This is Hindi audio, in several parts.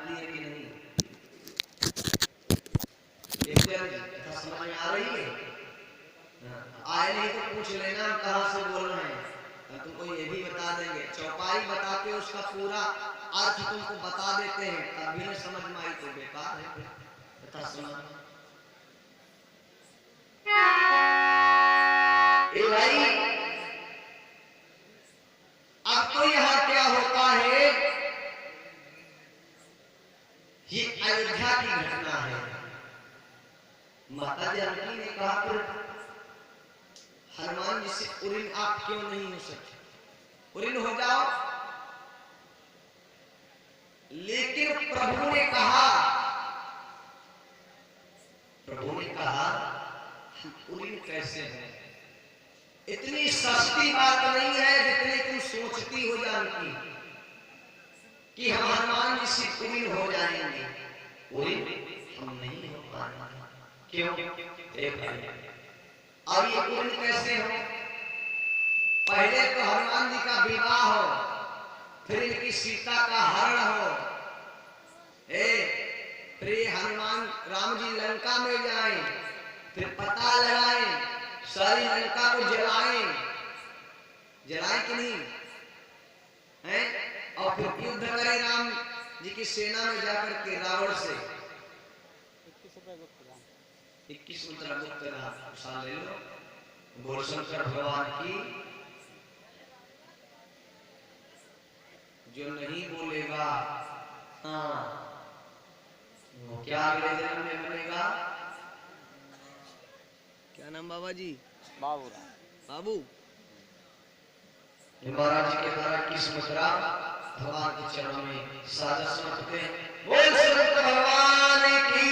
आती है कि नहीं? कथा समझ में आ रही है? आए नहीं तो पूछ लेना हम कहाँ से बोल रहे हैं, हम तुमको ये भी बता देंगे। चौपाई बता के उसका पूरा अर्थ तुमको बता देते हैं, तब भी नहीं समझ में आई तो बेकार है फिर कथा सुना। भाई अब तो यहाँ क्या होता है, ये अयोध्या की घटना है। माता जानकी ने कहा फिर हनुमान जी से, उरिन आप क्यों नहीं हो सकते? उरिन हो जाओ। लेकिन प्रभु ने कहा हम उरिन कैसे हैं? इतनी सस्ती बात नहीं है जितनी तुम सोचती हो जानकी कि हम हनुमान जी से उरिन हो जाएंगे। उरिन हम नहीं हो पाएंगे। क्यों? अब ये उरिन कैसे हो? पहले तो हनुमान जी का विवाह हो, फिर इनकी सीता का हरण हो, फिर हनुमान राम जी लंका में जाएं, फिर पता लगाएं, सारी लंका को जलाएं कि नहीं हैं, और फिर युद्ध करें राम जी की सेना में जाकर के रावण से। 21 रुपया गुप्त साल ले लो। बोल शंकर भगवान की। जो नहीं बोलेगा हाँ वो क्या अगले जन्म में बनेगा? क्या नाम बाबा जी? बाबू। महाराज जी के द्वारा 21 मुद्रा भगवान के चरणों में सादर समर्पित हैं। बोल शंकर भगवान की।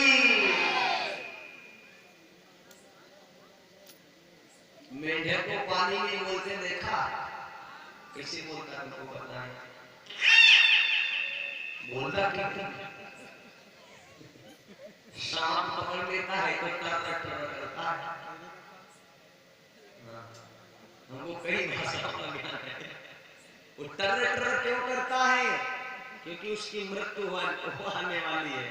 मेंढक को पानी में बोलते देखा? कैसे बोलता है तुमको पता है? बोलता क्या? सांप पकड़ लेता है तो कर करता है। हमको कई भाषा में ज्ञान है। वो टर क्यों करता है? क्योंकि उसकी मृत्यु होने वाली है,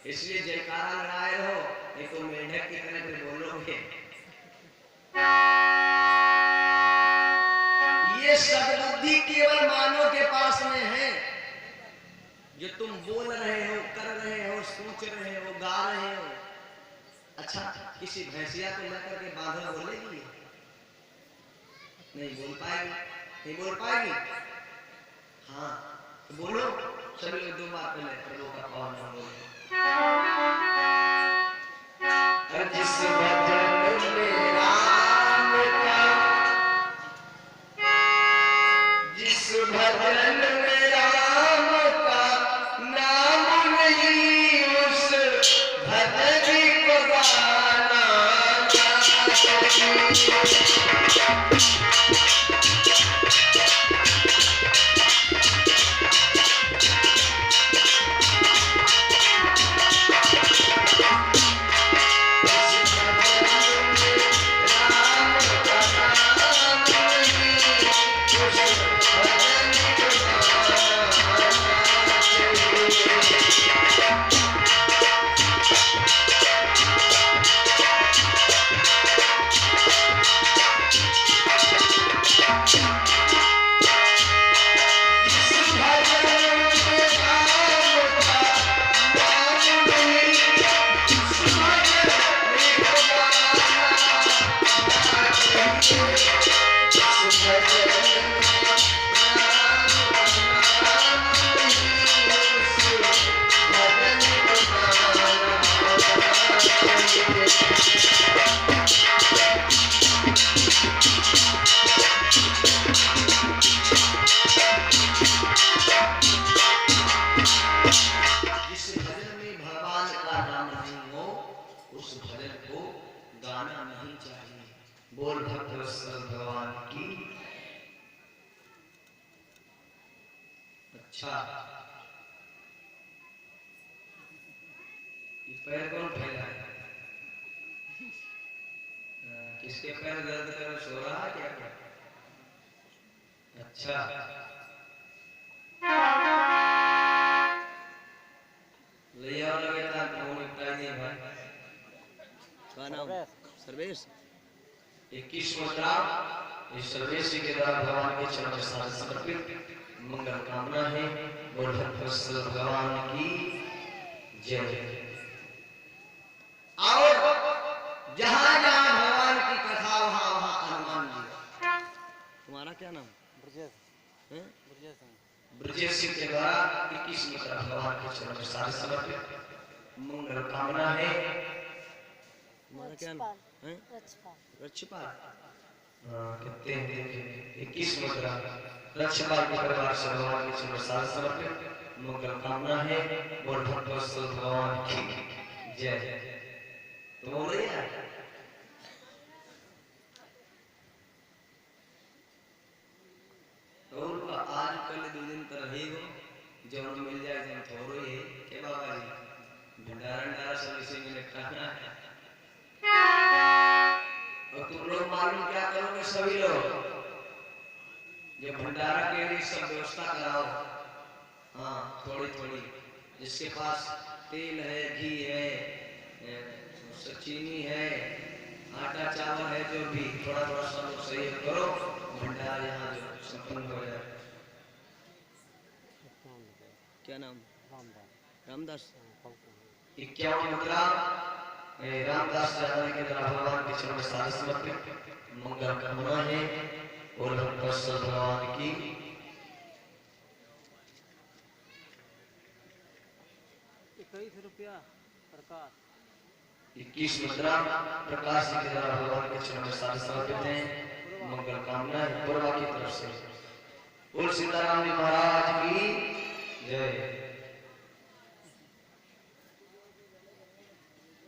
इसलिए जयकारा लगाए रहो, नहीं तो मेंढक की तरह फिर बोलोगे। ये सद्बुद्धि केवल मानव के पास में है। जो तुम बोल रहे हो, कर रहे हो, सोच रहे हो, गा रहे हो, अच्छा किसी भैंसिया को लेकर के बांधल बोलेगी? नहीं बोल पाएगी। हाँ तो बोलो सभी लोग 2 बार पहले प्रभु का पावन नाम बोलो। जिस भजन में राम का, जिस भजन में राम का नाम नहीं, उस भजन को गाना बोल भक्त वत्सल भगवान की। अच्छा ये पैर कौन फैला है? किसके पैर दर्द कर सो रहा है क्या? अच्छा सर्वेश 21 मुद्रा इस सर्वेश के द्वारा भगवान के चरणों में सादर समर्पित मंगल कामना है। बोल भगवान की जय। और जहां जहां भगवान की कथा वहां वहां हनुमान जी। तुम्हारा क्या नाम? ब्रजेश। ब्रजेश सिंह के द्वारा 21 मुद्रा भगवान के चरणों में सादर समर्पित मंगल कामना है। तुम्हारा क्या नाम है? रक्षपाल। कहते हैं 21 मुद्रा रक्षपाल के परिवार से भगवान के चरणों में सादर समर्पित मंगल कामना है। बोल भगवान की जय। तो बोल रही है तो आज कल 2 दिन तो रहेगो जो मिल जाए जब थोड़ो ही के बाबा जी भंडारा सब इसी में निपटाना है। और तुम लोग मालूम क्या करोगे सभी लोग ये भंडारा के लिए सब व्यवस्था कराओ। हाँ थोड़ी थोड़ी जिसके पास तेल है घी है चीनी है आटा चावल है जो भी थोड़ा थोड़ा सब लोग सहयोग करो भंडारा यहाँ जो संपन्न हो जाए। क्या नाम? रामदास। 51 मुद्रा रामदास जाने के द्वारा भगवान के चरणों में सादर समर्पित मंगल कामना है। और भगवान की 21 रुपया प्रकाश 21 मुद्रा प्रकाश जी के द्वारा भगवान के चरणों में सादर समर्पित है मंगल कामना है पूर्वा की तरफ से। बोल सीताराम जी महाराज की जय।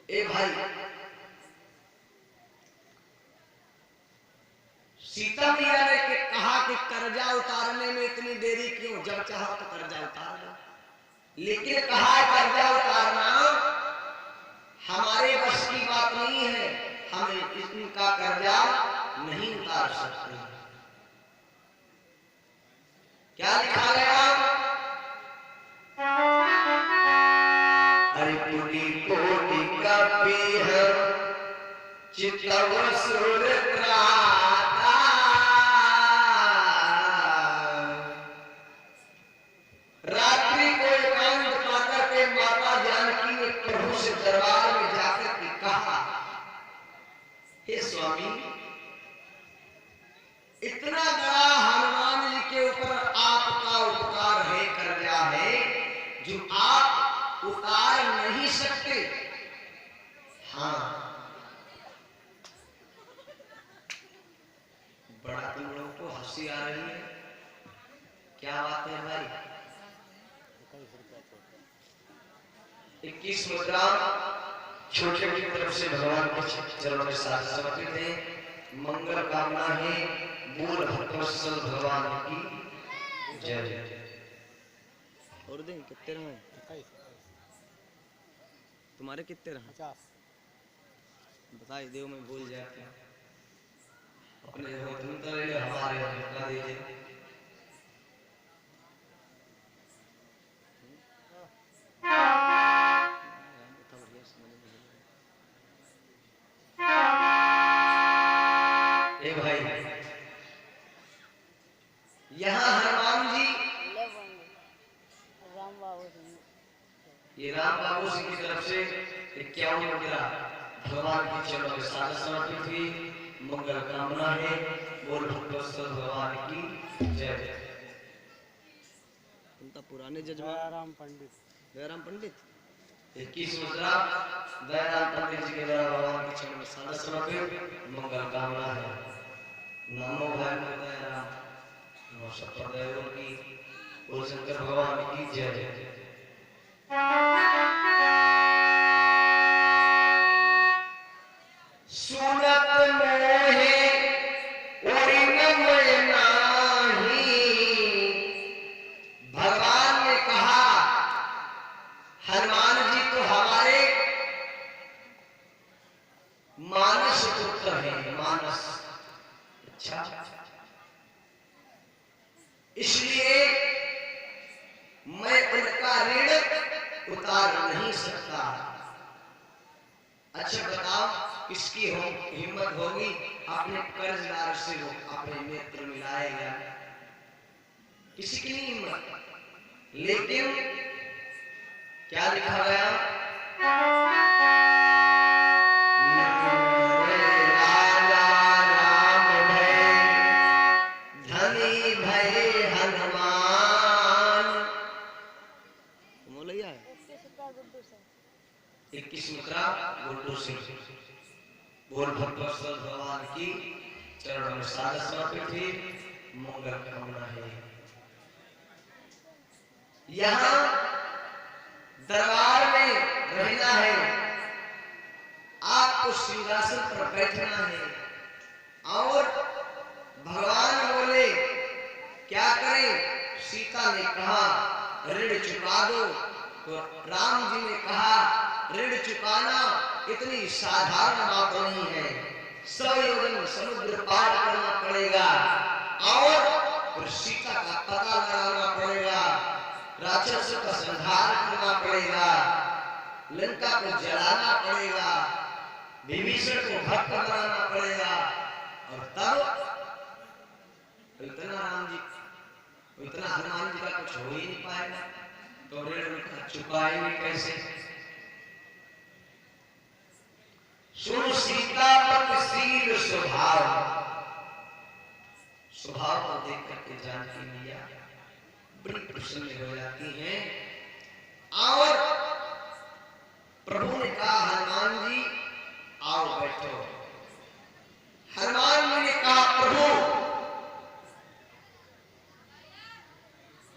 ए भाई सीता मैया ने कहा कि कर्जा उतारने में इतनी देरी क्यों? जब चाहो तो कर्जा उतार लो। लेकिन कहा कर्जा उतारना हमारे बस की बात नहीं है, हम इनका कर्जा नहीं उतार सकते। क्या लिखा गया? अरे पुनी कोटि कपि है चित्तव सुर त्राता रात्रि को एकांत पाकर के माता जानकी ने प्रभु से दरबार में जाकर के कहा, हे स्वामी इतना बड़ा हनुमान जी के ऊपर आपका उपकार है, कर्जा है जो आप उतार नहीं सकते। हाँ बड़ा तुम लोगों को हंसी आ रही है, क्या बात है भाई? 21 मुद्रा छोटे की तरफ से भगवान के चरणों में साथ समर्पित है मंगल कामना है। बोल भक्तवत्सल भगवान की जय। और दें कितने रहे? तुम्हारे कितने रहे? 50 बताइए देव में भूल जाते हैं अपने हो तुम तो ले हमारे बता दीजिए। ए भाई यहाँ हनुमान जी ये राम बाबू सिंह की तरफ से 51 मुद्रा भगवान के चरणों में सादर समर्पित हुई मंगल कामना है। बोल भक्तवत्सल भगवान की जय। उनका पुराने जजमान दयाराम पंडित 21 मुद्रा दयाराम पंडित जी के द्वारा भगवान के चरणों में सादर समर्पित मंगल कामना है। नमो भगवान दयाराम नमो सप्तदेव की बोल शंकर भगवान की जय। सुनत मोहे उड़िन में नाही, भगवान ने कहा हनुमान जी तो हमारे मानस पुत्र हैं, मानस। अच्छा इसलिए मैं उनका ऋण उतार नहीं सकता। अच्छा बताओ किसकी हिम्मत होगी अपने कर्जदार से वो अपने नेत्र मिलाएगा? किसी की नहीं हिम्मत। लेकिन क्या लिखा गया? राजा राम भय धनी भय हनुमान। बोलिए 21 मुद्रा गुड्डू सिंह। बोल भक्तवत्सल भगवान की चरणों में सादर समर्पित थी, मंगल कामना है। यहाँ दरबार में रहना है, आपको सिंहासन पर बैठना है। और भगवान बोले क्या करें? सीता ने कहा ऋण चुका दो, तो राम जी ने कहा ऋण चुकाना इतनी साधारण बात नहीं है, 100 योजन समुद्र पार करना पड़ेगा और फिर सीता का पता लगाना पड़ेगा, राक्षसों का संहार करना पड़ेगा, लंका को जलाना पड़ेगा, विभीषण को भक्त बनाना पड़ेगा। और तब इतना हनुमान जी का कुछ हो ही नहीं पाएगा, तो ऋण चुकाएंगे कैसे? सुन सीतापतिशील स्वभाव, स्वभाव को देख करके जानकी मैया बड़ी प्रसन्न हो जाती हैं। और प्रभु ने कहा हनुमान जी आओ बैठो। हनुमान जी ने कहा प्रभु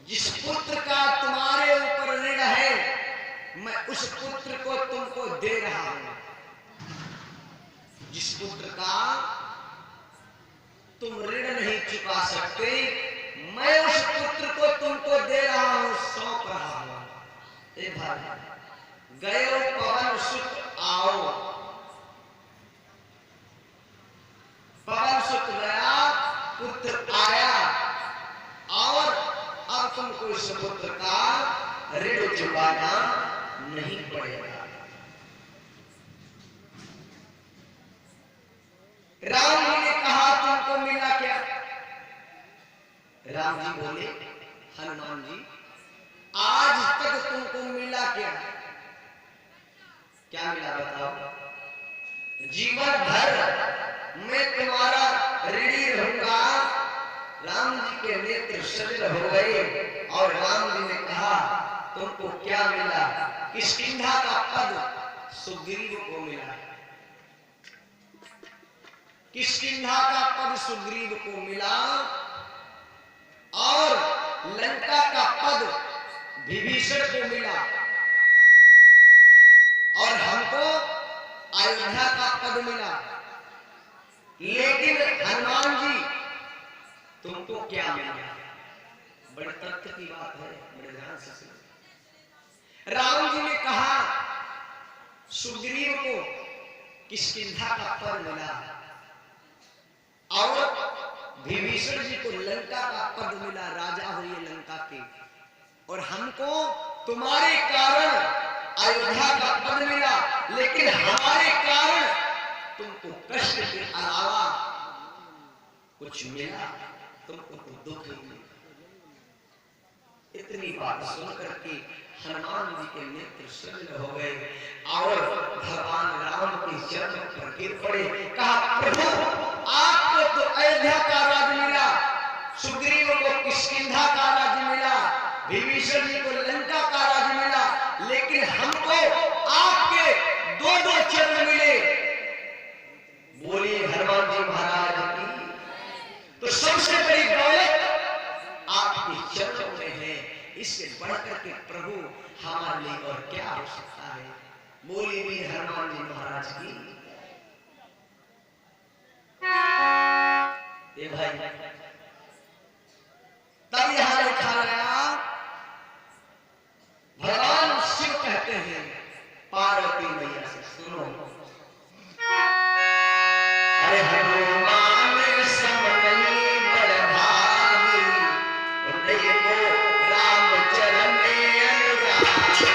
जिस पुत्र का तुम्हारे ऊपर ऋण है, मैं उस पुत्र को तुमको दे रहा हूं। जिस पुत्र का तुम ऋण नहीं चुका सकते, मैं उस पुत्र को तुमको दे रहा हूं, सौंप रहा हूं। गयो पवन सुत आओ। पवन सुत गया, पुत्र आया, और अब तुमको इस पुत्र का ऋण चुकाना नहीं पड़ेगा। राम जी ने कहा तुमको मिला क्या? राम जी बोले हनुमान जी आज तक तुमको मिला क्या? क्या मिला बताओ? जीवन भर मैं तुम्हारा ऋणी रहूंगा। राम जी के नेत्र सजल हो गए और राम जी ने कहा तुमको क्या मिला? किष्किंधा का पद सुग्रीव को मिला। किष्किंधा का पद सुग्रीव को मिला और लंका का पद विभीषण को मिला, और हमको अयोध्या का पद मिला। लेकिन हनुमान जी तुमको क्या मिला? बड़े तथ्य की बात है, बड़े ध्यान से सुनो। राम जी ने कहा सुग्रीव को किष्किंधा का पद मिला और विभीषण जी को लंका का पद मिला, राजा हुए लंका के, और हमको तुम्हारे कारण अयोध्या का पद मिला। लेकिन हमारे कारण तुमको कष्ट के अलावा कुछ मिला, तुमको तो दुख ही मिला। इतनी बात सुनकर के हनुमान जी के नेत्र सजल हो गए और भगवान राम के चरणों पर गिर पड़े। कहा प्रभु आपको तो अयोध्या का राज्य मिला, सुग्रीव को किष्किंधा का राज्य मिला, विभीषण जी को लंका का राज्य मिला, लेकिन हमको आपके दो दो चरण मिले। बोलिए हनुमान जी महाराज की। तो सबसे बड़ी दौलत आपके चरणों में है, इससे बढ़कर के प्रभु हमारे लिए और क्या हो सकता है? बोलिए भी हनुमान जी महाराज की। ये भाई तब यहां लिखा गया भगवान शिव कहते हैं पार्वती मैया से सुनो, अरे हनुमान समनी बड़भागी, उन्हीं को राम चरण में अनुरागी।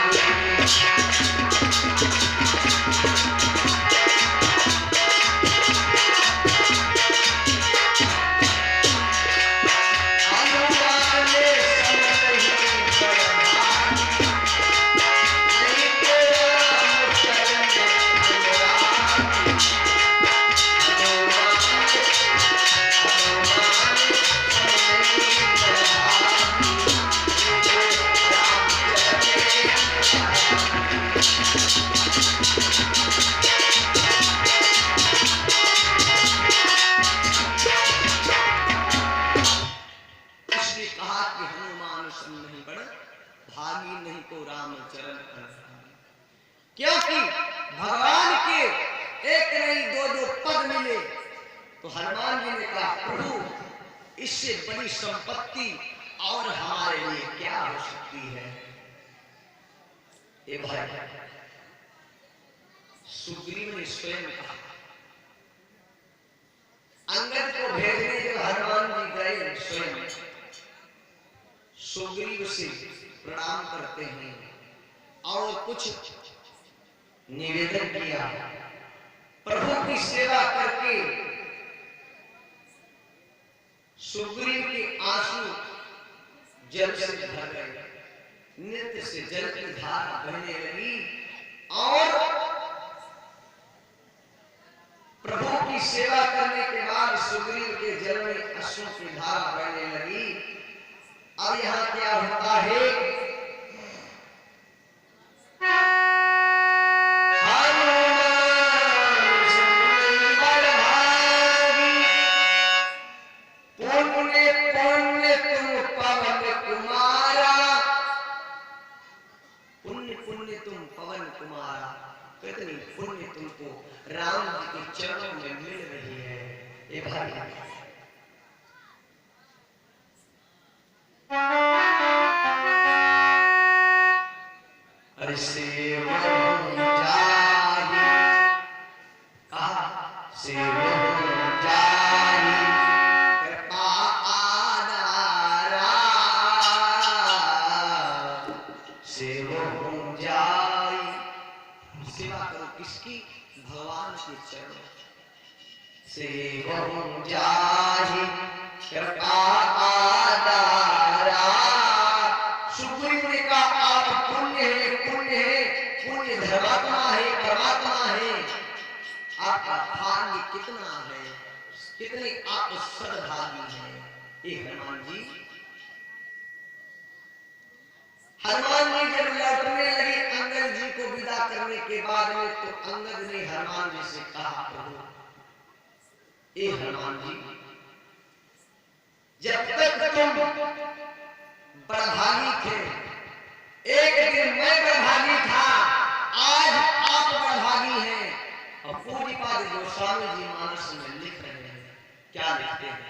भागी नहीं को राम चरण अनुरागी। क्योंकि भगवान के एक नहीं दो दो पद मिले तो हनुमान जी ने कहा प्रभु इससे बड़ी संपत्ति और हमारे लिए क्या हो सकती है। ए भाई सुग्रीव ने स्वयं कहा, अंगद को भेजने जब हनुमान जी गए स्वयं सुग्रीव से प्रणाम करते हैं और कुछ निवेदन किया। प्रभु की सेवा करके सुग्रीव के आंसू जल से भर गए, नृत्य से जल की धारा बहने लगी और प्रभु की सेवा करने के बाद सुग्रीव के जल में अश्रु की धारा बहने लगी। अब यहां क्या होता है, कितनी पुण्य तुमको राम जी के चरणों में मिल रही है। ये भाई अरे सेव जाही कहा सेव जाही कृपा आदारा सेव जाही। सेवा करो किसकी, भगवान के चरणों। सेवहु जाहि कृपा आदारा। सुग्रीव ने कहा आप पुण्य है, पुण्य है, पुण्य धर्मात्मा है, परमात्मा है। आपका भाग्य कितना है, कितने आप सद्भागी हैं। ये हनुमान जी जब लौटने लगे अंगद जी को विदा करने के बाद में तो अंगद ने हनुमान जी से कहा प्रभु ए हनुमान जी जब तक तुम बड़भागी थे, एक दिन मैं बड़भागी था, आज आप बड़भागी हैं। और पूज्यपाद गोस्वामी जी मानस में लिख रहे हैं, क्या लिखते हैं,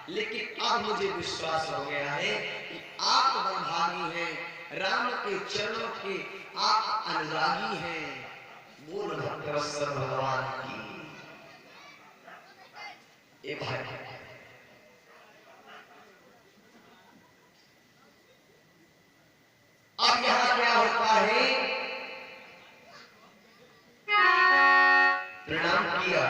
लेकिन अब मुझे विश्वास हो गया है कि आप बड़भागी हैं, राम के चरणों के आप अनुरागी हैं। बोल भक्तवत्सल भगवान की। ए भाई अब यहां क्या होता है, प्रणाम किया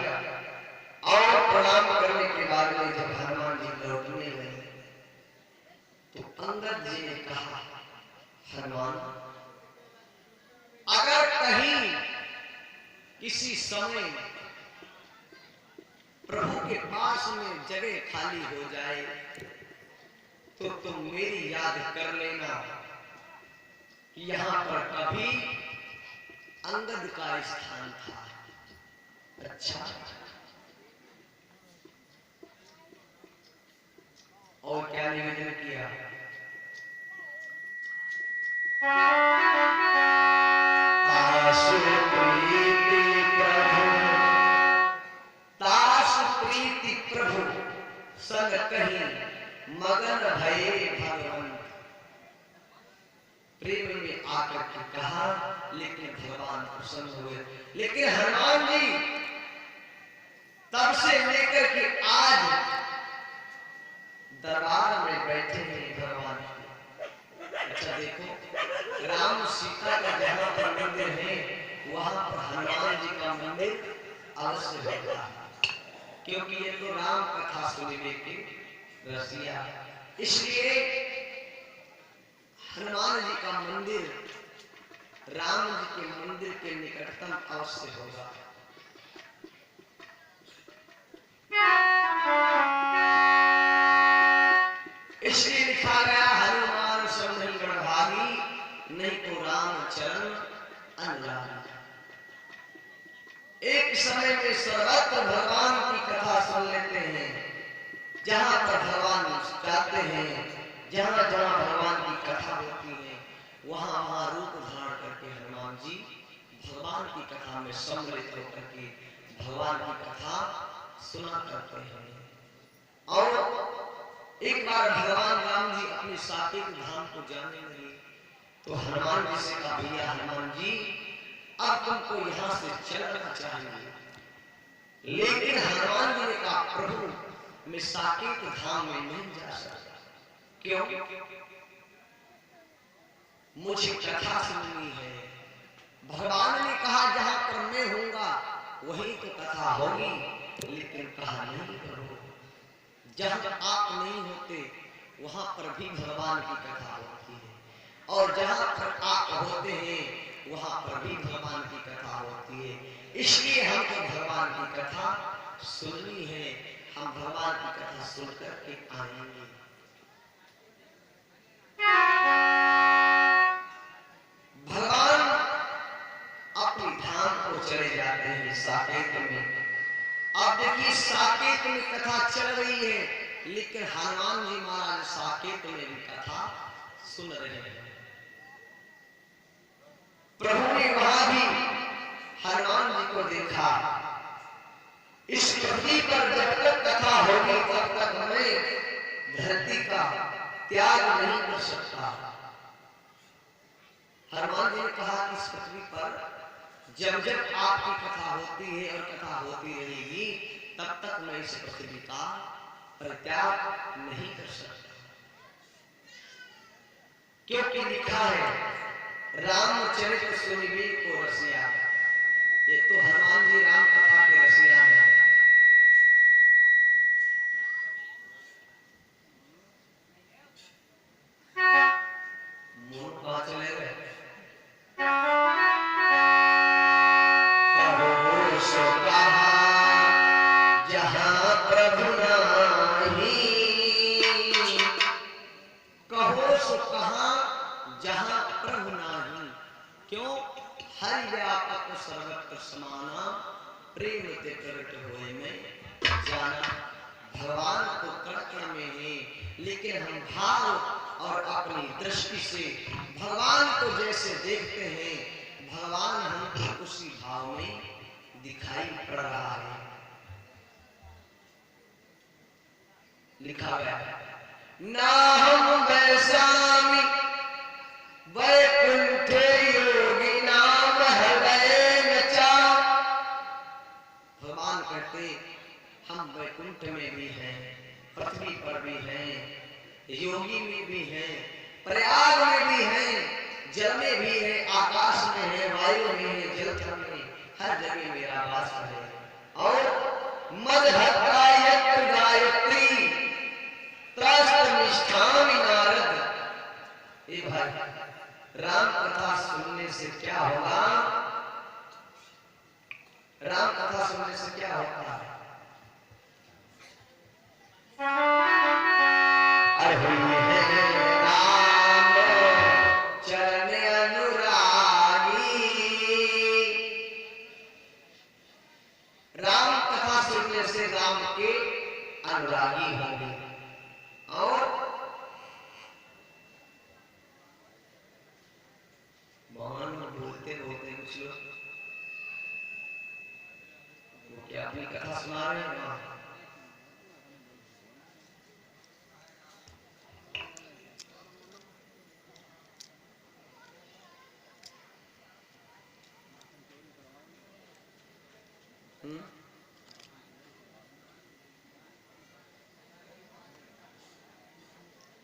और प्रणाम करने के बाद में जब हनुमान जी लौटने लगे तो अंगद जी ने कहा, हनुमान, अगर कहीं किसी समय प्रभु के पास में जगह खाली हो जाए तो तुम मेरी याद कर लेना कि यहां पर कभी अंगद का स्थान था। अच्छा, और क्या निवेदन किया? तास प्रीति प्रभु संग कहीं मगन भये भगवान। प्रेम में आकर के कहा, लेकिन भगवान प्रसन्न हुए। लेकिन हनुमान जी तब से लेकर के आज दरबार में बैठे हैं भगवान। अच्छा देखो, राम सीता का जहां पर मंदिर है वहां पर हनुमान जी का मंदिर अवश्य होता है, क्योंकि ये तो राम कथा सुनने के रसिया, इसलिए हनुमान जी का मंदिर राम जी के मंदिर के निकटतम अवश्य होगा। इसलिए लिखा गया, हनुमान समझन गणभागी, नहीं तो राम चरण अनुरागी। एक समय में सर्वत्र भगवान की कथा सुन लेते हैं। जहां पर भगवान जाते हैं, जहां जहां भगवान की कथा होती है, वहां वहां रूप धारण करके हनुमान जी भगवान की कथा में सम्मिलित होकर के भगवान की कथा सुना करते हैं। और एक बार भगवान राम जी अपने साकेत धाम को जाने लगे तो हनुमान जी से कहा, भैया हनुमान जी, अब तुमको यहां से चलना चाहिए। लेकिन हनुमान जी ने कहा, प्रभु मैं साकेत धाम में नहीं जा सकता। क्यों? मुझे कथा सुननी है। भगवान ने कहा, जहां पर मैं होऊंगा वहीं तो कथा होगी। लेकिन कहा, नहीं प्रभु, जहां आप नहीं होते वहां पर भी भगवान की कथा होती है, और जहां पर आप होते हैं वहां पर भी भगवान की कथा होती है। इसलिए हमको भगवान की कथा सुननी है। हम भगवान की कथा सुनकर के आएंगे। भगवान अपनी धाम को चले जाते हैं साकेत में। अब देखिए, साकेत में कथा चल रही है, लेकिन हनुमान जी महाराज साकेत में भी कथा सुन रहे हैं। प्रभु ने वहां भी हनुमान जी को देखा। इस पृथ्वी पर जब तक कथा होगी तब तक मैं धरती का त्याग नहीं कर सकता। हनुमान जी ने कहा, इस पृथ्वी पर जब जब आपकी कथा होती है और कथा होती रहेगी, तब तक मैं इस पृथ्वी का परित्याग नहीं कर सकता। क्योंकि लिखा है, रामचरित सुनिबे को रसिया। ये तो हनुमान जी राम कथा के रसिया हैं। मोर कहां चले गए? कहो सो कहा जहां प्रभु नाही, कहो सो कहा जहां प्रभु नाही। क्यों? हरि व्यापक सर्वत्र समाना, प्रेम ते प्रगट होए में जाना। भगवान तो कण कण में है, लेकिन हम भाव और अपनी दृष्टि से भगवान को जैसे देखते हैं, भगवान हमको उसी भाव में दिखाई पड़ रहा है। लिखा गया, ना हम वैसामी वैकुंठे योगी नाम हृदय नचा। भगवान कहते, हम वैकुंठ में भी हैं, पृथ्वी पर भी हैं, योगी में भी हैं, प्रयाग में भी हैं, जल में भी है, आकाश में है, वायु में है, जलथल में, हर जगह मेरा वास रहे। और मदहत्तायत्र गायत्री त्रास्तनिष्ठामि नारद। ए भाई, राम कथा सुनने से क्या होगा? राम कथा सुनने से क्या होता है? अरे हुई है राम चरण अनुरागी। राम कथा सुनने से राम के अनुरागी होंगे। और भगवान में बोलते बोलते कुछ लोग वो क्या अपनी कथा सुना रहे हैं?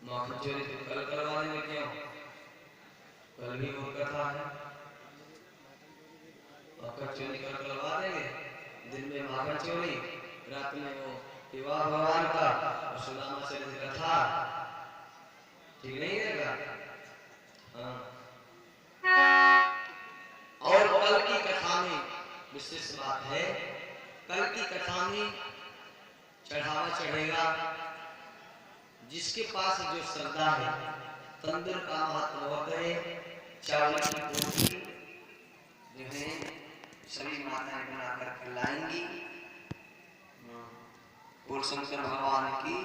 माखन चोरी तो कल करवा देंगे, क्यों? कल भी वो कथा है, माखन चोरी कल करवा देंगे। दिन में माखन चोरी, रात में वो विवाह भगवान का और सुदामा चरित्र कथा। ठीक नहीं रहेगा? हाँ। और कल की कथा में विशेष बात है, कल की कथा में चढ़ावा चढ़ेगा जिसके पास जो श्रद्धा है। तंदूर का महत्व बहुत है। चावल की रोटी जो है सभी माताएं बनाकर खिलाएंगी। और शंकर भगवान की